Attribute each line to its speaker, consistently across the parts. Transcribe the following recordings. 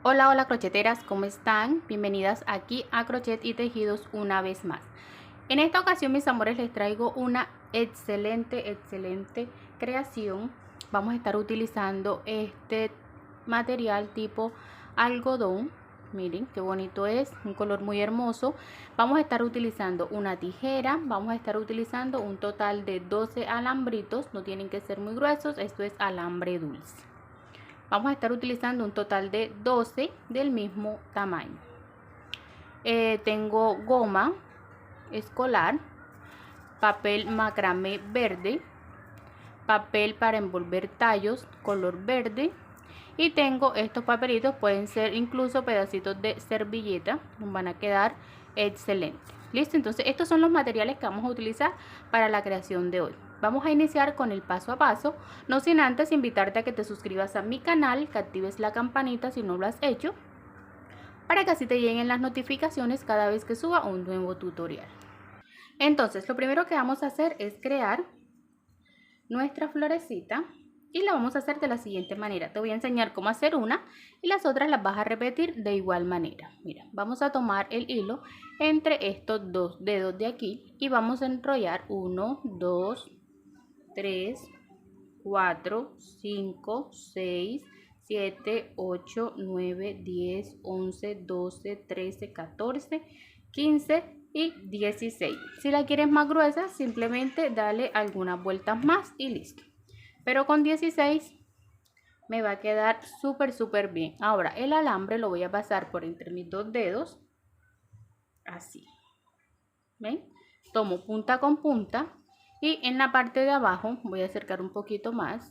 Speaker 1: Hola, hola crocheteras, ¿cómo están? Bienvenidas aquí a Crochet y Tejidos una vez más. En esta ocasión, mis amores, les traigo una excelente creación. Vamos a estar utilizando este material tipo algodón. Miren qué bonito es, un color muy hermoso. Vamos a estar utilizando una tijera, vamos a estar utilizando un total de 12 alambritos, no tienen que ser muy gruesos, esto es alambre dulce. Vamos a estar utilizando un total de 12 del mismo tamaño. Tengo goma escolar, papel macramé verde, papel para envolver tallos color verde, y tengo estos papelitos, pueden ser incluso pedacitos de servilleta, van a quedar excelentes. Listo, entonces estos son los materiales que vamos a utilizar para la creación de hoy. Vamos a iniciar con el paso a paso, no sin antes invitarte a que te suscribas a mi canal, que actives la campanita si no lo has hecho, para que así te lleguen las notificaciones cada vez que suba un nuevo tutorial. Entonces, lo primero que vamos a hacer es crear nuestra florecita y la vamos a hacer de la siguiente manera. Te voy a enseñar cómo hacer una y las otras las vas a repetir de igual manera. Mira, vamos a tomar el hilo entre estos dos dedos de aquí y vamos a enrollar 1, 2, 3, 4, 5, 6, 7, 8, 9, 10, 11, 12, 13, 14, 15 y 16. Si la quieres más gruesa, simplemente dale algunas vueltas más y listo. Pero con 16 me va a quedar súper bien. Ahora el alambre lo voy a pasar por entre mis dos dedos, así. ¿Ven? Tomo punta con punta y en la parte de abajo voy a acercar un poquito más.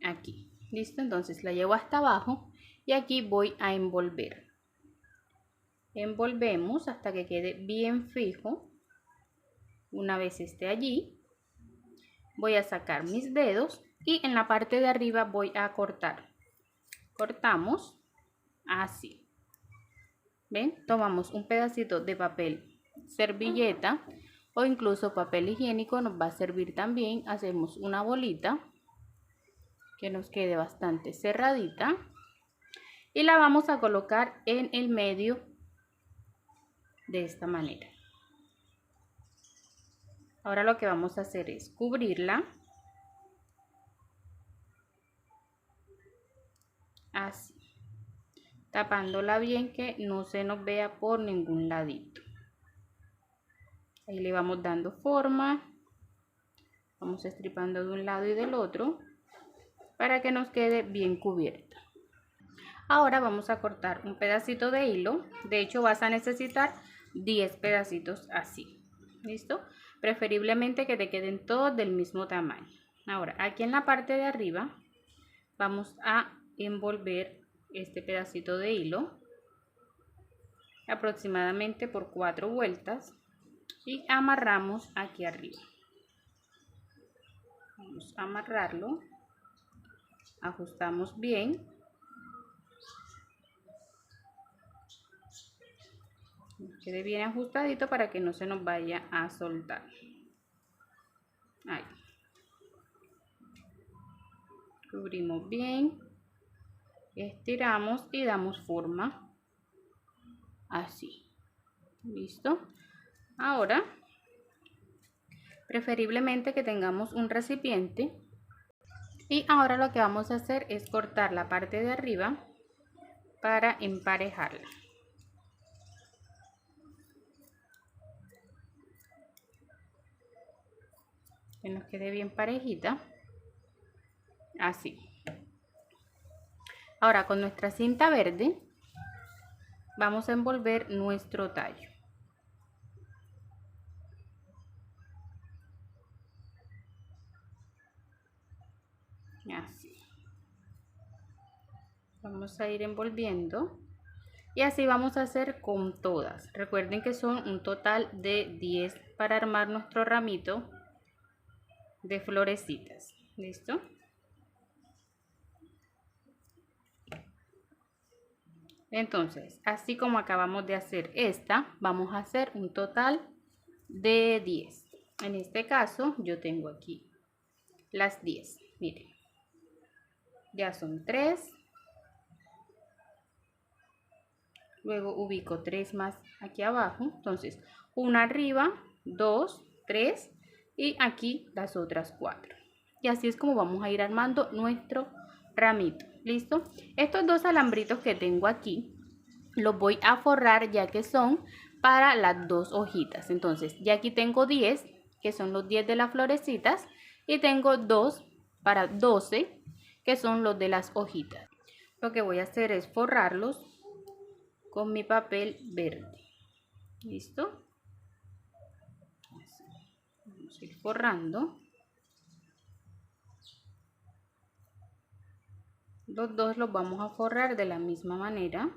Speaker 1: Aquí, listo, entonces la llevo hasta abajo y aquí voy a envolver. Envolvemos hasta que quede bien fijo. Una vez esté allí, voy a sacar mis dedos y en la parte de arriba voy a cortar. Cortamos así. ¿Ven? Tomamos un pedacito de papel servilleta o incluso papel higiénico, nos va a servir también. Hacemos una bolita que nos quede bastante cerradita y la vamos a colocar en el medio de esta manera. Ahora lo que vamos a hacer es cubrirla así, tapándola bien que no se nos vea por ningún ladito. Ahí le vamos dando forma, vamos estripando de un lado y del otro para que nos quede bien cubierta. Ahora vamos a cortar un pedacito de hilo, de hecho vas a necesitar 10 pedacitos así, ¿listo? Preferiblemente que te queden todos del mismo tamaño. Ahora aquí en la parte de arriba vamos a envolver este pedacito de hilo aproximadamente por 4 vueltas y amarramos aquí arriba. Vamos a amarrarlo, ajustamos bien, quede bien ajustadito para que no se nos vaya a soltar. Ahí. Cubrimos bien, estiramos y damos forma así. Listo. Ahora preferiblemente que tengamos un recipiente y ahora lo que vamos a hacer es cortar la parte de arriba para emparejarla. Que nos quede bien parejita así. Ahora con nuestra cinta verde vamos a envolver nuestro tallo. Así. Vamos a ir envolviendo y así vamos a hacer con todas. Recuerden que son un total de 10 para armar nuestro ramito de florecitas. ¿Listo? Entonces, así como acabamos de hacer esta, vamos a hacer un total de 10. En este caso, yo tengo aquí las 10. Miren, ya son 3, luego ubico 3 más aquí abajo, entonces una arriba, 2, 3 y aquí las otras 4. Y así es como vamos a ir armando nuestro ramito. ¿Listo? Estos dos alambritos que tengo aquí los voy a forrar ya que son para las dos hojitas. Entonces ya aquí tengo 10, que son los 10 de las florecitas, y tengo 2 para 12, que son los de las hojitas. Lo que voy a hacer es forrarlos con mi papel verde. ¿Listo? Vamos a ir forrando. Los dos los vamos a forrar de la misma manera.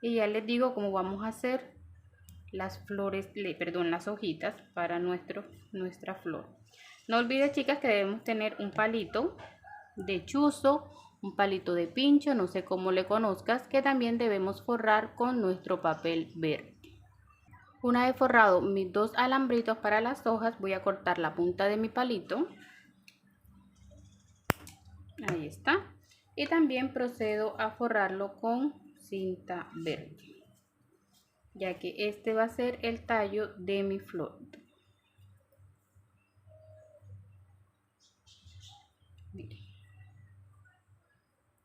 Speaker 1: Y ya les digo cómo vamos a hacer las flores, perdón, las hojitas para nuestra flor. No olvides, chicas, que debemos tener un palito de chuzo, un palito de pincho, no sé cómo le conozcas, que también debemos forrar con nuestro papel verde. Una vez forrado mis dos alambritos para las hojas, voy a cortar la punta de mi palito. Ahí está. Y también procedo a forrarlo con cinta verde, ya que este va a ser el tallo de mi flor. Miren.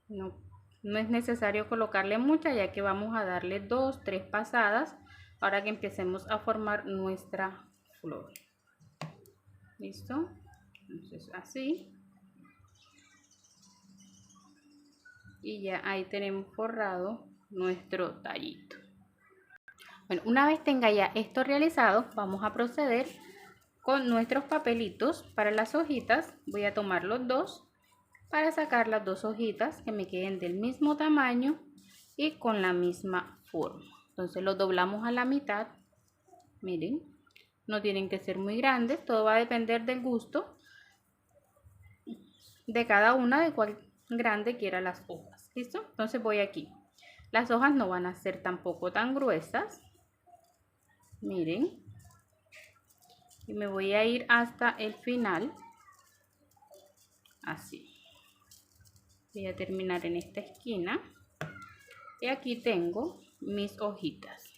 Speaker 1: No es necesario colocarle mucha, ya que vamos a darle 2, 3 pasadas ahora que empecemos a formar nuestra flor. ¿Listo? Entonces así. Y ya ahí tenemos forrado nuestro tallito. Bueno, una vez tenga ya esto realizado, vamos a proceder con nuestros papelitos para las hojitas. Voy a tomar los dos para sacar las dos hojitas que me queden del mismo tamaño y con la misma forma. Entonces los doblamos a la mitad. Miren, no tienen que ser muy grandes, todo va a depender del gusto de cada una, de cuál grande quiera las hojas. ¿Listo? Entonces voy aquí. Las hojas no van a ser tampoco tan gruesas. Miren. Y me voy a ir hasta el final. Así. Voy a terminar en esta esquina. Y aquí tengo mis hojitas.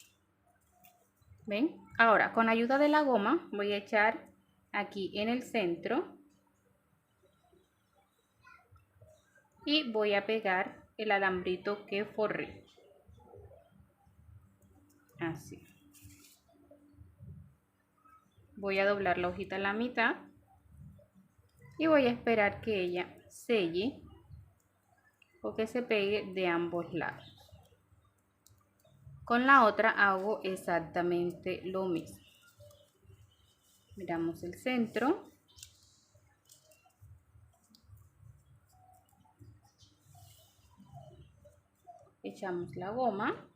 Speaker 1: ¿Ven? Ahora, con ayuda de la goma, voy a echar aquí en el centro. Y voy a pegar el alambrito que forré. Así. Voy a doblar la hojita a la mitad. Y voy a esperar que ella selle o que se pegue de ambos lados. Con la otra hago exactamente lo mismo. Miramos el centro. Echamos la goma.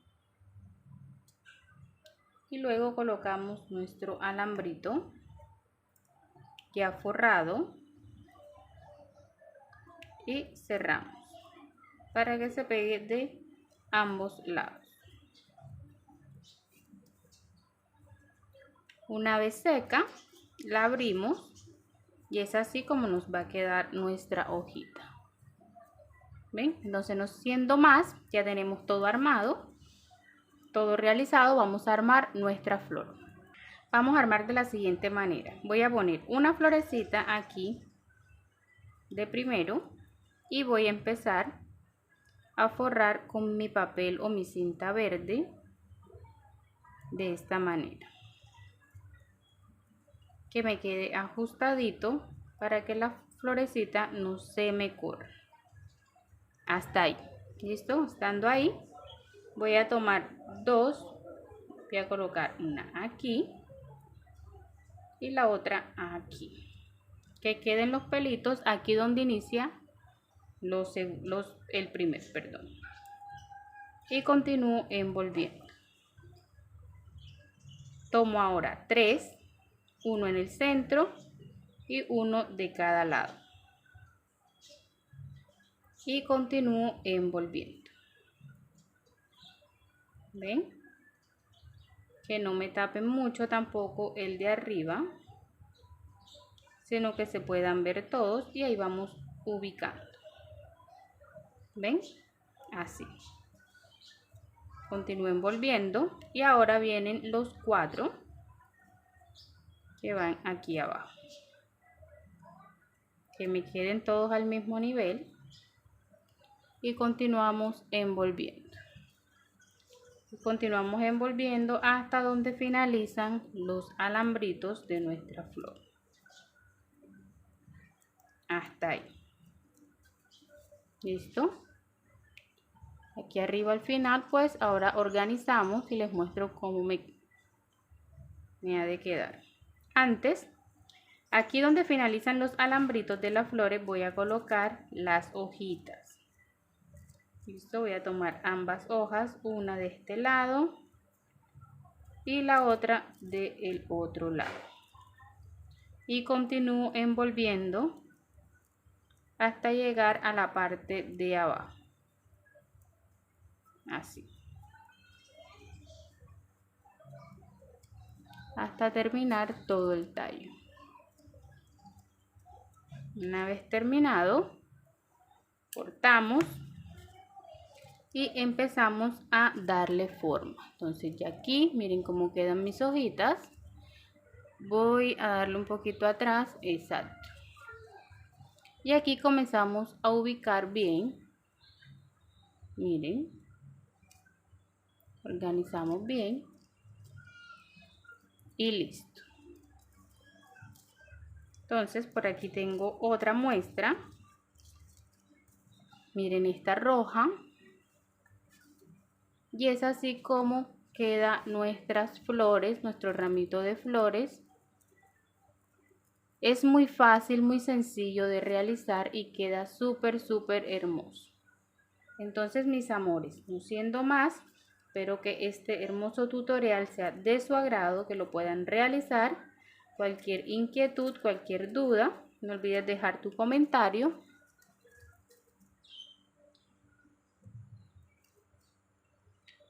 Speaker 1: Y luego colocamos nuestro alambrito ya forrado. Y cerramos para que se pegue de ambos lados. Una vez seca, la abrimos y es así como nos va a quedar nuestra hojita. ¿Ven? Entonces, no siendo más, ya tenemos todo armado, todo realizado. Vamos a armar nuestra flor. Vamos a armar de la siguiente manera. Voy a poner una florecita aquí de primero y voy a empezar a forrar con mi papel o mi cinta verde de esta manera, que me quede ajustadito para que la florecita no se me corra. Hasta ahí. ¿Listo? Estando ahí, voy a tomar dos. Voy a colocar una aquí y la otra aquí. Que queden los pelitos aquí donde inicia el primer, perdón. Y continúo envolviendo. Tomo ahora 3, uno en el centro y uno de cada lado. Y continúo envolviendo. ¿Ven? Que no me tapen mucho tampoco el de arriba, sino que se puedan ver todos. Y ahí vamos ubicando. ¿Ven? Así. Continúo envolviendo y ahora vienen los 4 que van aquí abajo. Que me queden todos al mismo nivel y continuamos envolviendo. Continuamos envolviendo hasta donde finalizan los alambritos de nuestra flor. Hasta ahí. ¿Listo? Aquí arriba al final, pues ahora organizamos y les muestro cómo me ha de quedar. Antes, aquí donde finalizan los alambritos de las flores voy a colocar las hojitas. Listo, voy a tomar ambas hojas, una de este lado y la otra del otro lado. Y continúo envolviendo hasta llegar a la parte de abajo. Así. Hasta terminar todo el tallo. Una vez terminado, cortamos y empezamos a darle forma. Entonces ya aquí, miren cómo quedan mis hojitas. Voy a darle un poquito atrás, exacto. Y aquí comenzamos a ubicar bien. Miren. Organizamos bien. Y listo. Entonces por aquí tengo otra muestra. Miren esta roja. Y es así como quedan nuestras flores, nuestro ramito de flores. Es muy fácil, muy sencillo de realizar y queda súper hermoso. Entonces, mis amores, no siendo más, espero que este hermoso tutorial sea de su agrado, que lo puedan realizar. Cualquier inquietud, cualquier duda, no olvides dejar tu comentario.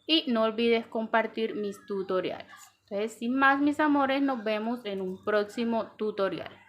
Speaker 1: Y no olvides compartir mis tutoriales. Entonces, sin más, mis amores, nos vemos en un próximo tutorial.